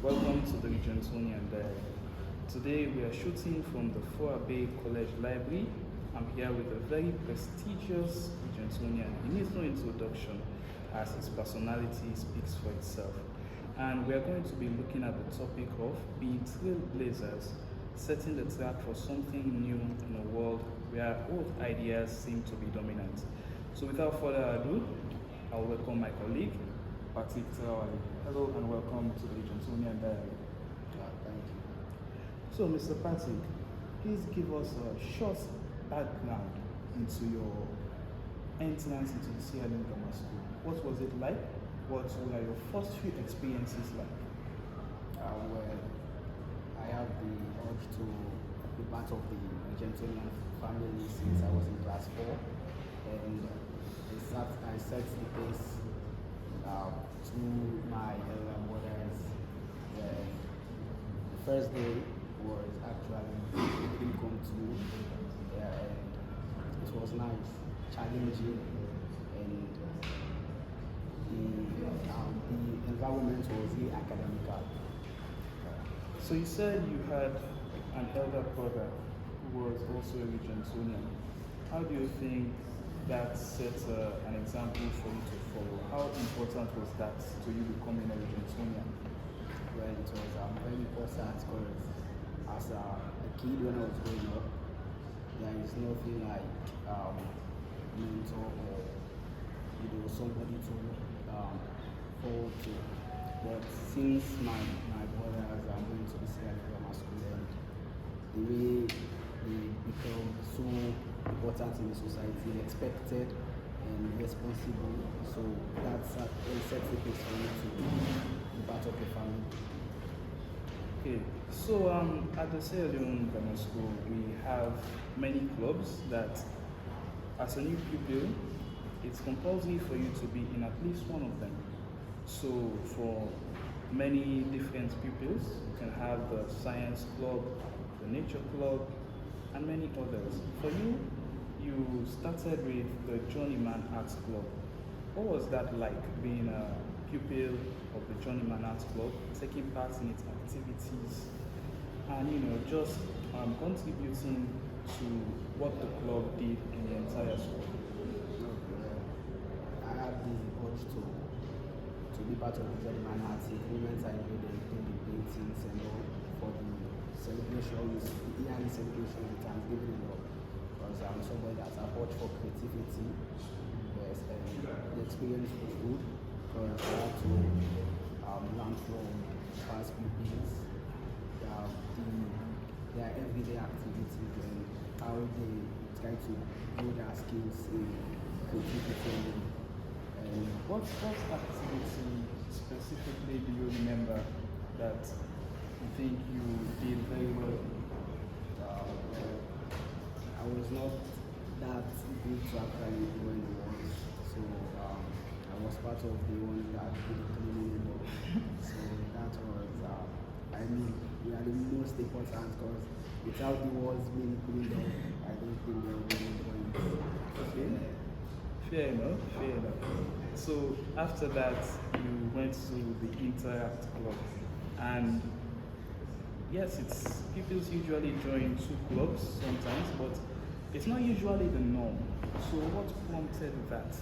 Welcome to the Regentonian Diary. Today we are shooting from the Bay College Library. I'm here with a very prestigious Regentonian. He needs no introduction as his personality speaks for itself. And we are going to be looking at the topic of being trailblazers, setting the track for something new in a world where old ideas seem to be dominant. So without further ado, I'll welcome my colleague, Patrick Tarawally. Hello and welcome to the Regentonian Diary. Thank you. So, Mr. Patrick, please give us a short background into your entrance into the CLM Grammar School. What was it like? What were your first few experiences like? Well, I have the urge to be part of the Regentonian family since I was in class 4, and I set the pace to my elder brothers. The first day was actually impromptu, and it was nice, challenging, and the environment was really academical. So you said you had an elder brother who was also a Regentonian. How do you think that set an example for you to follow? How important was that to you becoming a Regentonian? Well, it was very important because as a kid when I was growing up, there is nothing like mentor or somebody to forward to. But since my brothers are going to the CLM Grammar School, and the way they become so important in the society, expected and responsible, so that's it sets the pace for me to be part of the family. Okay, so at the CLM Grammar School, we have many clubs that, as a new pupil, it's compulsory for you to be in at least one of them. So for many different pupils, you can have the science club, the nature club, and many others. For you, you started with the Journeyman Arts Club. What was that like, being a pupil of the Journeyman Arts Club, taking part in its activities, and just contributing to what the club did in the entire school? I have the urge to be part of the Journeyman Arts. The moments I know they do the paintings and all for the celebrations, the yearly celebrations, the Thanksgiving and all. Because I'm somebody that's a watch for creativity. Yes, and the experience was good because I had to learn from past pupils, their everyday activities and how they try to grow their skills in creativity. And what activity specifically do you remember that you think you did very well? I was not that good to actually do any work, so I was part of the one that did the cleaning work. So that was, we are the most important because without the walls being cleaned up, I don't think there would be any point. Okay. Fair enough. So after that, you went to the Interact Club, and yes, it's pupils usually join 2 clubs sometimes, but it's not usually the norm. So what prompted that?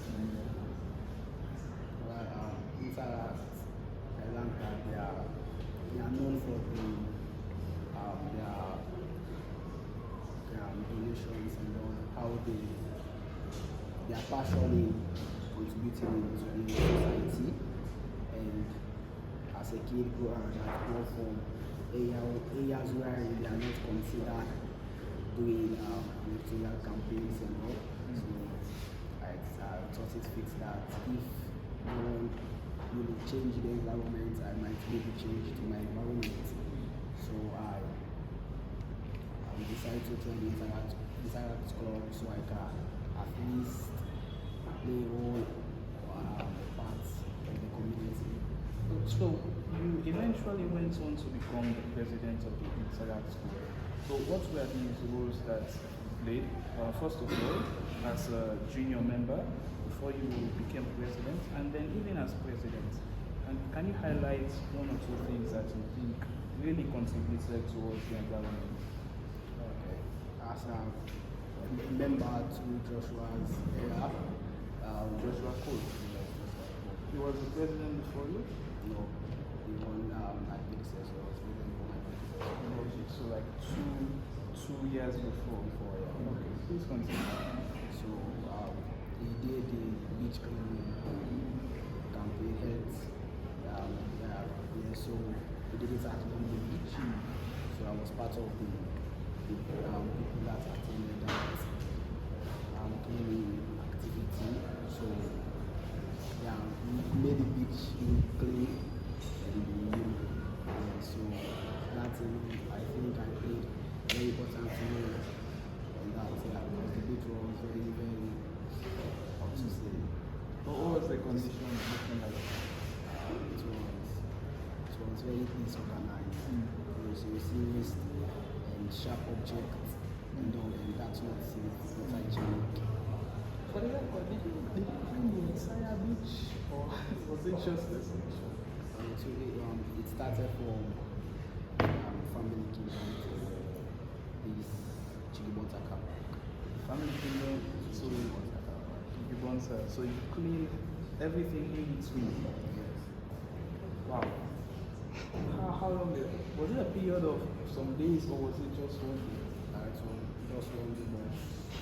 Well, Interact, I learned that they are known for their donations and all, how their passion in contributing to the society, and as a kid I go from areas where they are not considered doing electoral campaigns and all. So I thought it fits that if no one will change the environment, I might maybe change to my environment. So I decided to join the Interact Club so I can at least play a role or part of the community. So you eventually went on to become the president of the Interact School. So what were these roles that you played? First of all, as a junior member before you became president, and then even as president. And can you highlight one or two things that you think really contributed towards the environment? Okay. As a member to Joshua's era, Joshua Cole. yes, He was the president before you? no, the one my predecessor was written for my predecessor. Okay, so like two years before. Okay, please continue. So he did the beach cleaning campaign heads. So we did it at Long Beach. So I was part of the people that attended that cleaning activity. So yeah, we made the beach look clean and so that's I think I played very important role on that. Yeah, because the beach was very how to say. What was the condition looking like? It was very disorganized. You see waste and sharp objects and all, and that's not safe, not hygienic. For the record, did you clean the entire beach or was it just the section? It started from Family Kingdom to this Chigibonsa Park. Family Kingdom to Gibonsa. So you clean everything in between. Yes. Wow. How long was it a period of some days or was it just one day? It was just one day, but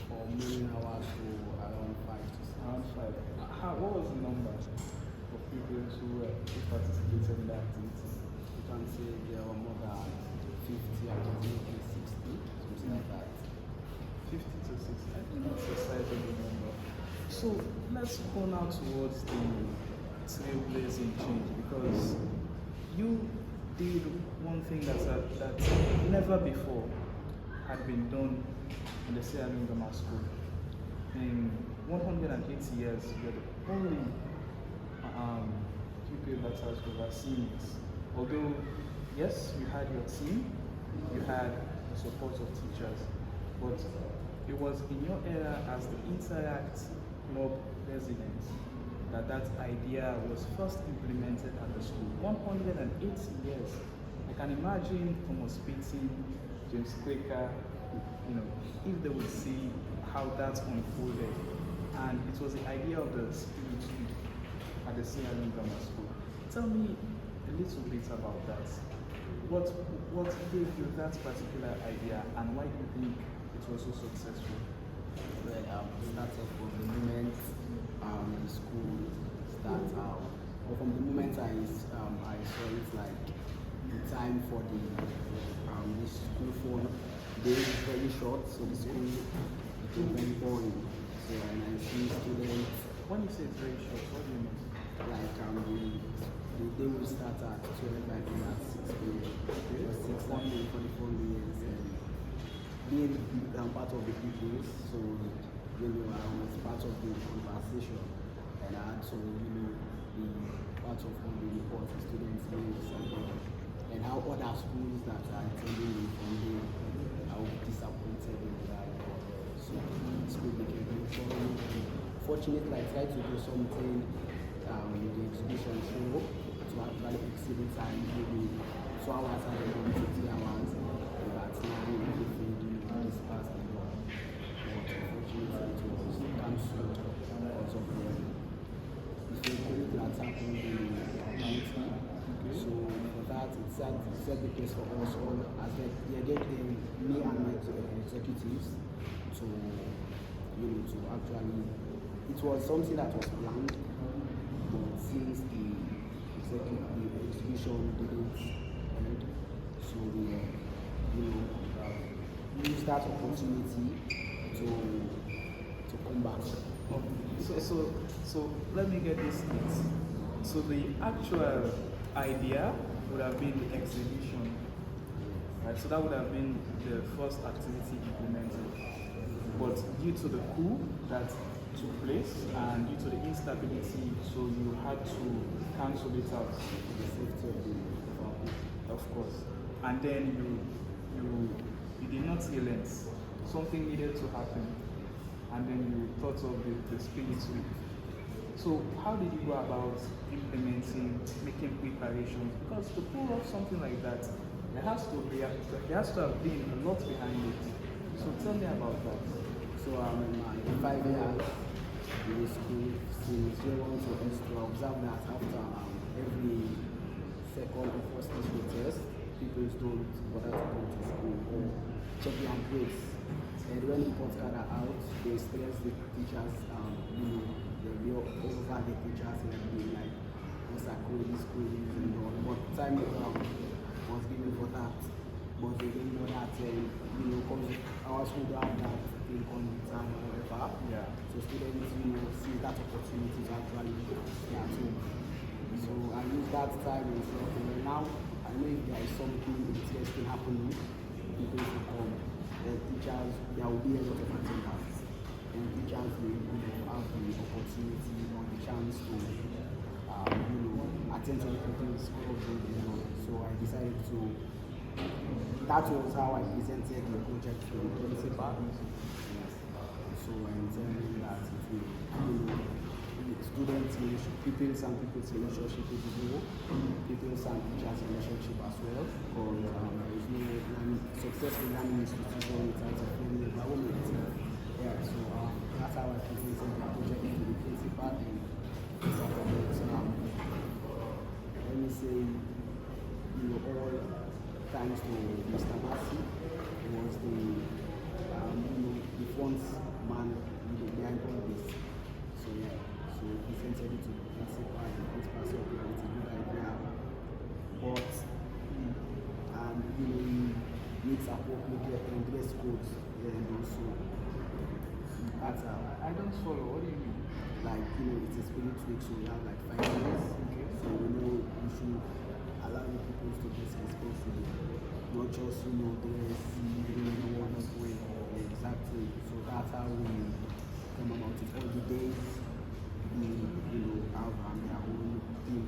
for many hours to around 5 to 6. Around 5. What was the number of people who participated in that activity? You can say there were more than 50, approximately 60, something like that. 50 to 60. I think that's a sizable number. So let's go now towards the trailblazing change because you did one thing that never before had been done in the Sierra Leone Grammar School. In 180 years, you're the only pupil that has overseen it. Although, yes, you had your team, you had the support of teachers, but it was in your era as the Interact Club president that idea was first implemented at the school. 108 years. I can imagine Thomas Pitting, James Quaker, if they would see how that unfolded. And it was the idea of the spirit at the Sierra Leone Grammar School. Tell me a little bit about that. What gave you that particular idea and why do you think it was so successful? Well, it started from the moment the school started out, or from the moment I saw it like the time for the school phone day is very short, so the school became very boring. So and I see students. When you say it's very short, what do you mean? Like the day will start at 12, I think at 6 p.m. It was 6 44 years. And being part of the people, so I was part of the conversation, and I had to be part of all the reports, the students' names, and how other schools that are attending from there are disappointed in their report. So the school became very boring. Fortunately, I tried to do something in the exhibition show to actually exceed the time, maybe 2 hours and then 3 hours. But now everything this past the law. But unfortunately, it was cancelled because of the effect that happened in the county. So for that, it set the place for us all as they get me and my executives to to actually. It was something that was planned, but since the exhibition didn't end, so we use that opportunity to come back. So let me get this straight. So the actual idea would have been the exhibition, right? So that would have been the first activity implemented. But due to the coup that took place and due to the instability, so you had to cancel it out. The safety of the public. Of course. And then you did not relent. Something needed to happen. And then you thought of the spirit week. So how did you go about implementing, making preparations? Because to pull off something like that, there has to have been a lot behind it. So tell me about that. So in my 5 years in school, since J1 to S2, I observed that after every second or first history test, people don't bother to go to school or check their grades. And when reports card are out, they stress the teachers, they'll be over the teachers and everything like, what's that school and all. But time was given for that. But they didn't know that, because our school don't have that thing on time or whatever. Yeah. So students, see that opportunity to actually stay at home. So I use that time and stuff. And now I know if there is something interesting happening, people will come. The teachers, there will be a lot of attendance. And teachers will have the opportunity or the chance to, attend to everything the school doing. So I decided to. That was how I presented the project to the principal. So I'm telling you that students, people's and people's relationship with the school, people's and teachers' relationship as well. Because there is no successful learning institution without a friendly environment. Yeah, so that's how I presented the project to the principal and let me say, all thanks to Mr. Massey, who was the front man behind all this. So yeah, so he sent it to the principal and the principal said it's a good idea. But he makes appropriate and dress codes and also that's I don't follow. What do you mean? Like it's a spirit week, so we have like 5 days. Okay. So we should allow the people to get responsible. Not just, dress, one way. Exactly. So that's how we come about it. All the days, have their own thing.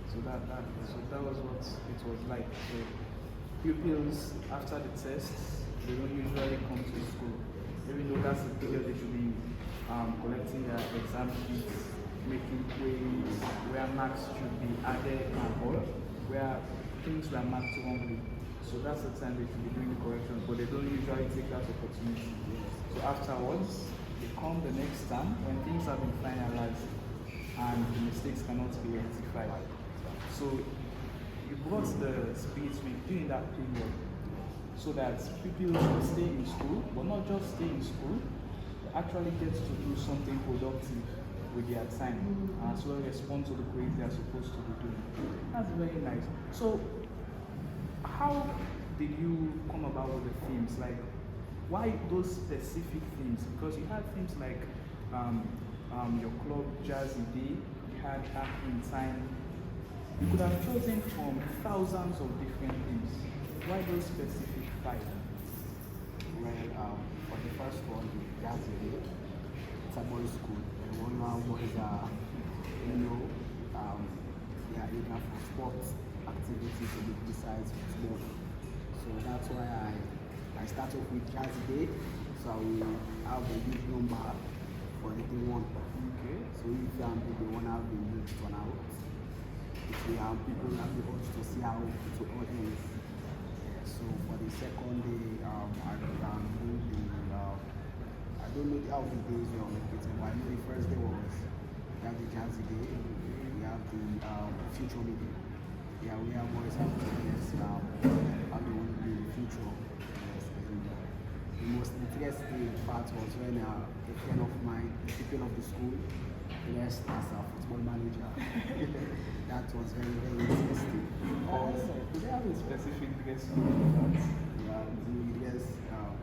So that was what it was like. So pupils after the tests, they don't usually come to school. Even though that's the period they should be collecting their exam sheets, making quiz, where marks should be added and all, where things were marked wrongly. So that's the time they should be doing the corrections, but they don't usually take that opportunity. So afterwards, they come the next time when things have been finalized and the mistakes cannot be rectified. So you brought the spirit week during that period so that people should stay in school, but not just stay in school, they actually get to do something productive with their time and as well respond to the grades they are supposed to be doing. That's very nice. So how did you come about with the themes? Like, why those specific themes? Because you had themes like your club Jazzy Day, you had Hack in Time. You could have chosen from thousands of different themes. Why those specific 5? Well, for the first one, Jazzy Day, it's a boys' school. And one boys are, they are eager for sports activities to be besides football. So that's why I start off with Jazzy Day, so I will have a huge number for the day one. Okay. So if people want to have the huge turnout, if we have people have the urge to see how it all ends. So for the second day, I don't know how the days were located, but I know the first day was we have the Jazzy Day, we have the future meeting. Yeah, we have boys have to how they want to be in the future. Yes, and the most interesting part was when a friend of mine, the people of the school, left as a football manager. That was very, very interesting. Do they have a specific dress code?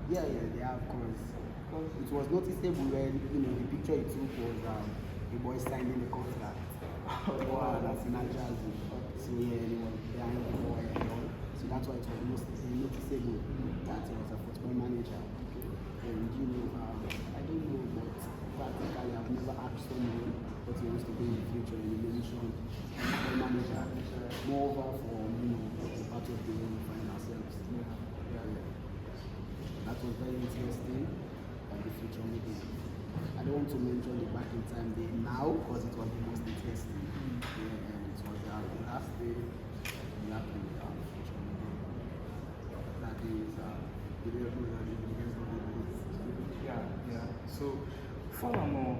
They have because it was noticeable when the picture it took was the boy signing the contract. That's in Jazzy. So yeah, he was behind the boy and all. So that's why it was noticeable that he was a football manager. And I don't know, but practically I've never asked someone what he wants to do in the future, and he mentioned football manager. Moreover for the part of the way we find ourselves. That was very interesting. The feature media. I don't want to mention the back in time day now because it was the most interesting. Yeah, and it was the last day we happened feature media. That is video and the biggest of the days. Yeah. So furthermore,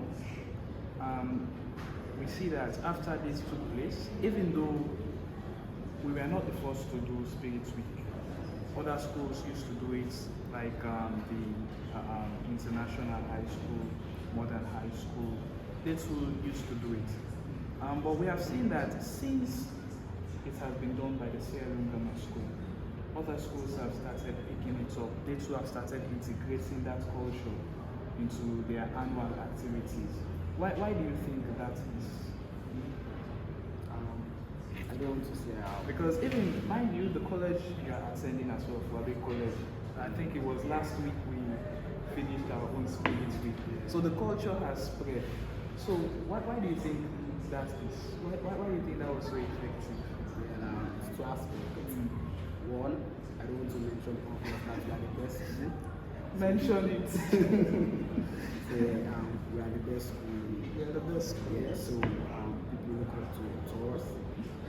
we see that after this took place, even though we were not the first to do Spirit Week, other schools used to do it, like the International High School, Modern High School. They too used to do it. But we have seen that since it has been done by the Sierra Leone Grammar School, other schools have started picking it up. They too have started integrating that culture into their annual activities. Why do you think that is? I don't want to say how. Because even, mind you, the college you are attending as well, Wabe College, I think it was last week we finished our own Spirit Week. So the culture has spread. So why do you think that is? Why do you think that was so effective? It's two aspects. One, I don't want to mention obvious that we are the best school. Mention it. We are the best school. We are the best school. Yeah, so people look up to us,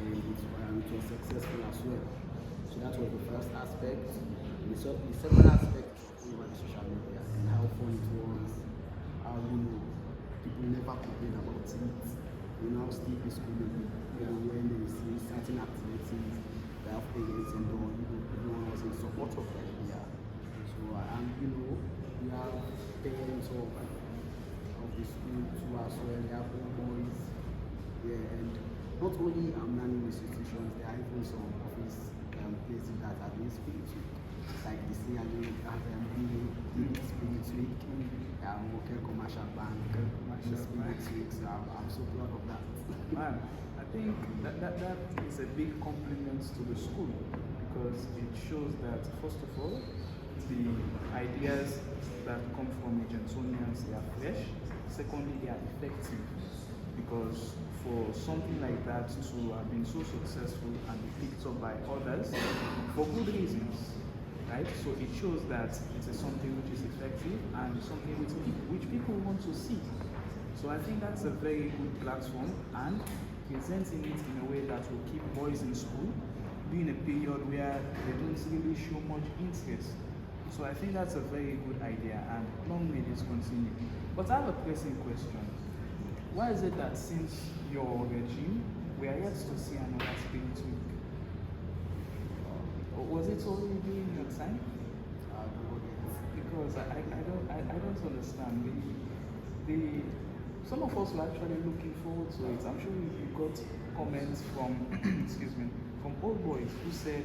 and it was successful as well. So that was the first aspect. The second aspect was the social media and how fun it was. How people never complain about it. How still is school. When they see certain activities, they have parents and everyone was in support of the idea. So we have parents of the school too as well. They have old boys. Yeah, and not only learning institutions, there are even some office places that are doing Spirit Week, like the CLG has doing Spirit Week, Working Commercial Bank, Spirit Week. So I'm so proud of that. Man, I think that is a big compliment to the school because it shows that first of all, the ideas that come from Regentonians, they are fresh. Secondly, they are effective because for something like that to have been so successful and be picked up by others for good reasons, right? So it shows that it is something which is effective and something which people want to see. So I think that's a very good platform, and presenting it in a way that will keep boys in school during a period where they don't really show much interest. So I think that's a very good idea, and long may this continue. But I have a pressing question. Why is it that since your regime, we are yet to see another Spirit Week? Or was it only during your time? Because I don't understand. Some of us were actually looking forward to it. I'm sure you got comments from from old boys who said,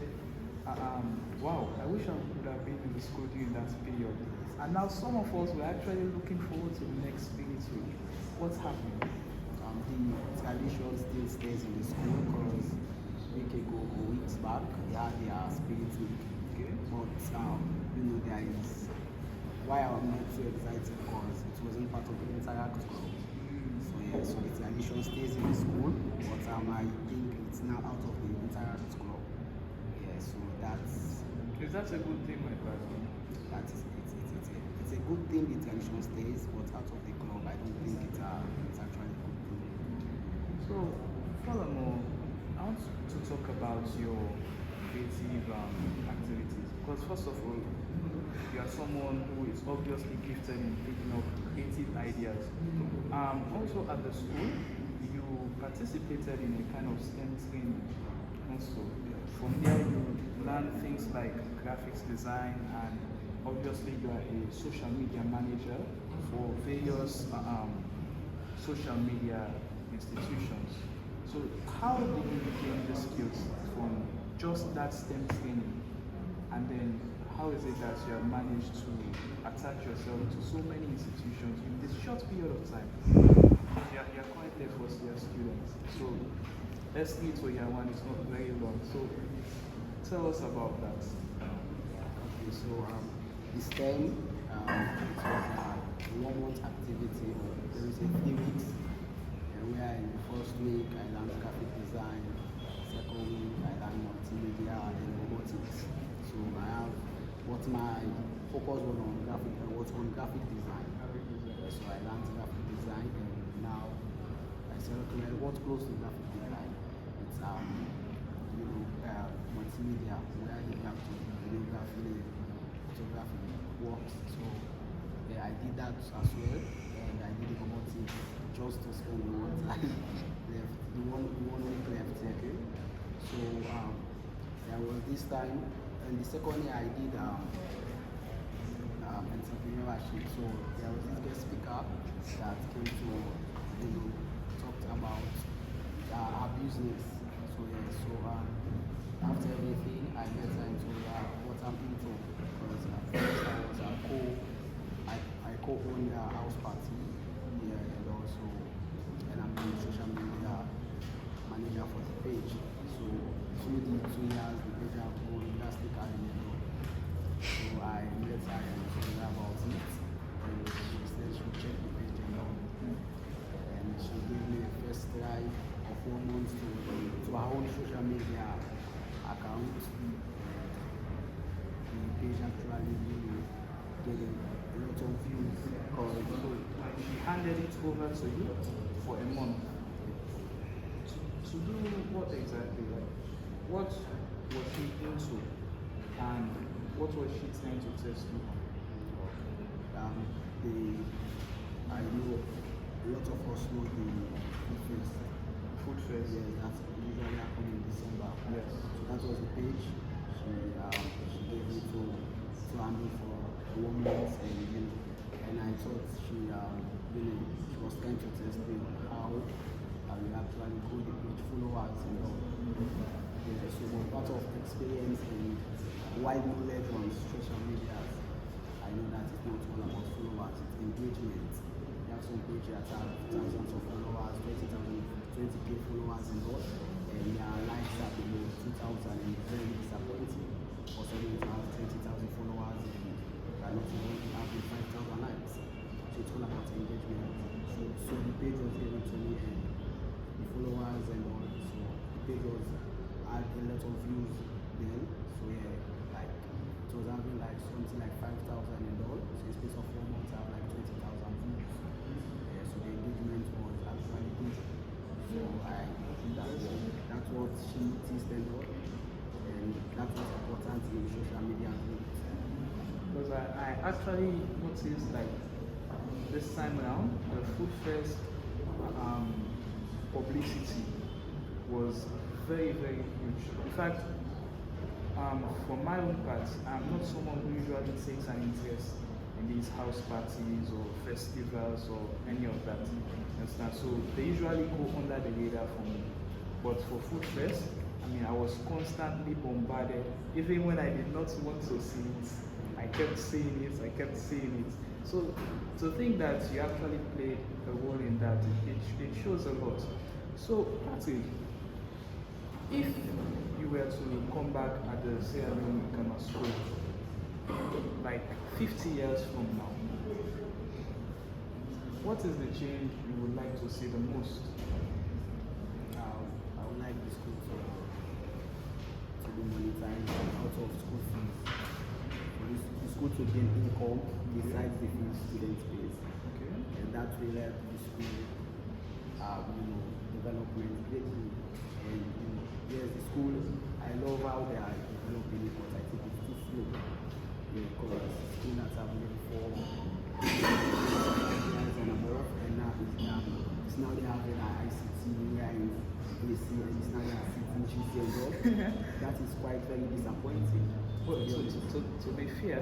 wow, I wish I would have been in the school during that period. And now some of us were actually looking forward to the next Spirit Week. What's happening? The tradition still stays in the school because a week ago or weeks back, they had their Spirit Week. Okay. But there is why I'm not so excited because it wasn't part of the Interact club. So the tradition stays in the school, but I think it's now out of the Interact club. Yeah, so that's. Is that a good thing, my brother? It's a good thing the tradition stays, but out of the club, I don't think it's actually a good thing. So, furthermore, I want to talk about your creative activities. Because first of all, you are someone who is obviously gifted in picking up creative ideas. Also at the school, you participated in a kind of STEM training. Also, from there you learn things like graphics design, and obviously you are a social media manager for various social media institutions. So how did you gain the skills from just that STEM training? And then how is it that you have managed to attach yourself to so many institutions in this short period of time? You're quite a first-year student. So S3 to year 1 is not very long. So tell us about that. Okay, so the STEM, it was a 1 month activity. There is a 3 weeks. Where in the first week I learned graphic design, second week I learned multimedia and then robotics. So I have what my focus was on graphic design. so I learned graphic design, and now I said, okay, like, what close to graphic design? It's multimedia, where you have to graphic, photography works. So yeah, I did that as well, and I did robotics just to spend the one time left, the one week left. Okay, so there was this time, and the second year I did entrepreneurship. So there was this guest speaker that came to talked about our business. So yeah, so after everything, I met her into what I'm into, because first I was I co-owned a house party, yeah, and also, and I'm the social media manager for the page. So through the 2 years, the page have grown drastically. So I met her and told her about it, and she said she would check the page and she gave me a first try of 1 month to her own social media account. The page actually getting a lot of views. So she handed it over to you for a month. To do what exactly? Like, what was she into, and what was she trying to test you on? I know a lot of us know the food fest. Food fest? Yes, that's usually happen in December. Yes. So that was the page. She gave me to handle for 1 month, and I thought she was trying to test me on how I will actually grow the page followers and all. Yeah, so part of experience and wide knowledge on social media, I know that it's not all about followers, it's engagement. There are some pages that have thousands of followers, 20k followers and all, and their likes are below 2,000, and it's very disappointing for someone to have 20,000 followers and not even having 5,000 likes. So it's all about engagement. So the page was given to me, and the followers and all. So the page had a lot of views then. So yeah, like it was having like something like 5,000 and all. So in space of 1 month, I have like 20,000 views. Yeah, so the engagement was actually good. So I think that's what she noticed and all, and that's what's important in social media. Because I actually noticed, like, this time around, the food fest publicity was very, very huge. In fact, for my own part, I'm not someone who usually takes an interest in these house parties or festivals or any of that. Understand? So they usually go under the radar for me. But for food fest, I was constantly bombarded. Even when I did not want to see it, I kept seeing it. So to think that you actually played a role in that, it shows a lot. So Patrick, if you were to come back at the Sierra Leone Grammar School, like 50 years from now, what is the change you would like to see the most? I would like the school to be monetized out of school fees. The school to gain income besides the fees students pays. Okay. And that will help the school development greatly. And yes, the school, I love how they are developing it, but I think it's too slow. Because school that's happening for years and above, and now it's now they have an ICT where AC, and it's now they are sitting GC and all. That is quite very disappointing. Well, to be fair,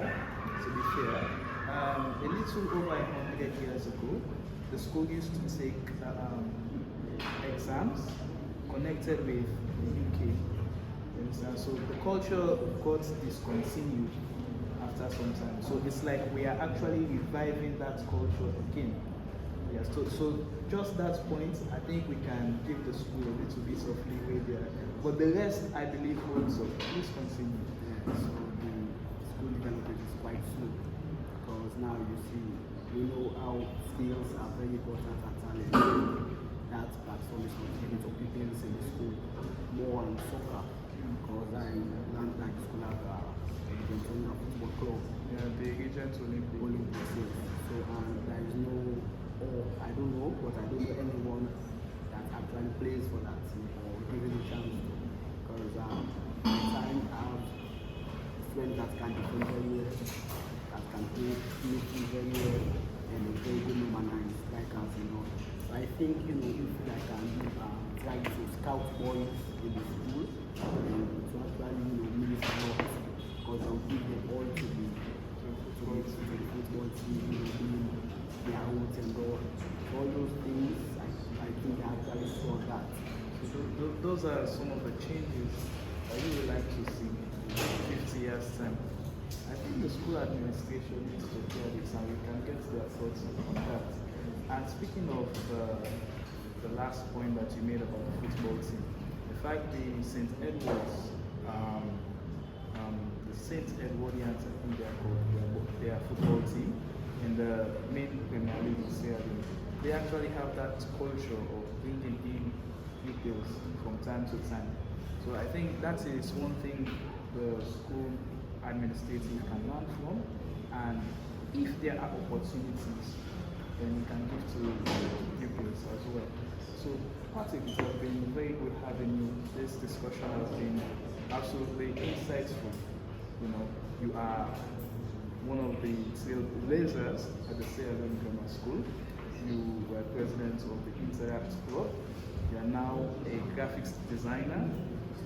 a little over 100 years ago, the school used to take exams connected with the UK. So the culture got discontinued after some time. So it's like we are actually reviving that culture again. Yes. So just that point, I think we can give the school a little bit of leeway there. But the rest, I believe, holds up. Please continue. So the school development is quite slow, because now we know how skills are very important and talent. That platform is not given to people in the school more on soccer, because I learned that the school have a Regentonian football club. Yeah, the Regentonian Olympics. So there is no that can defend very well, that can play midfield very well, and a very good number 9 strikers, So I think, if I can try to scout boys in the school, and to actually, mix a lot, because I'll give them all to the football team, doing their roots and all those things. I think I actually saw that. So those are some of the changes that you would like to see in 50 years' time. I think the school administration needs to hear this and we can get their thoughts on that. And speaking of the last point that you made about the football team, in fact, the St. Edwards, the St. Edwardians, I think they are called, their football team in the main Premier League in Sierra Leone, they actually have that culture of bringing in pupils from time to time. So I think that is one thing the school administrative can learn from, and if there are opportunities, then you can give to pupils as well. So Patrick, it has been very good having you. This discussion has been absolutely insightful. You are one of the trailblazers at the Sierra Leone Grammar School. You were president of the Interact Club. You are now a graphics designer,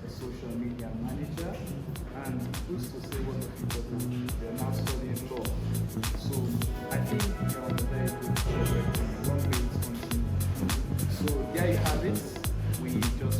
a social media manager, and who's to say what the future will be? You are now studying law. So I think you are on a very good project and a long way to continue. So there you have it. We just